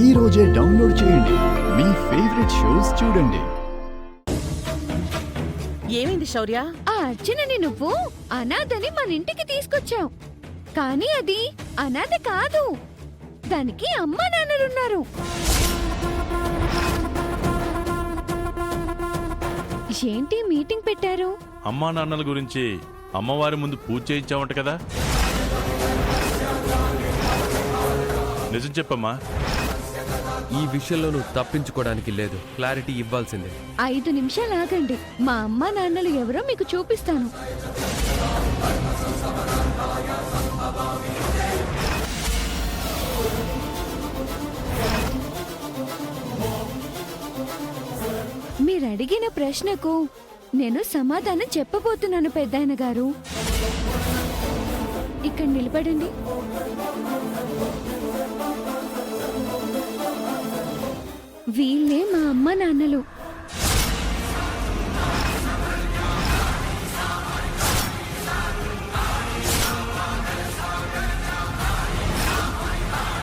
ఈ రోజే డౌన్లోడ్ చేయండి. మీ ఫేవరెట్ షోస్ చూడండి. ఏమైంది శౌర్య? ఆ అర్చనని నువ్వు అనాథని మన ఇంటికి తీసుకొచ్చావు, కానీ అది అనాథ కాదు. దానికి అమ్మా నాన్నలున్నారు. ఏంటి మీటింగ్ పెట్టారు? అమ్మా నాన్నల గురించి అమ్మవారి ముందు పూజ చేయించావంట కదా? నిజం చెప్పమ్మా. ఈ విషయంలో నువ్వు తప్పించుకోవడానికి లేదు, క్లారిటీ ఇవ్వాల్సిందే. 5 నిమిషాలు ఆగండి, మా అమ్మా నాన్నలు ఎవరో మీకు చూపిస్తాను. మీరు అడిగిన ప్రశ్నకు నేను సమాధానం చెప్పబోతున్నాను పెద్దాయన గారు. ఇక్కడ నిలబడండి. వీళ్ళే మా అమ్మ నాన్నలు.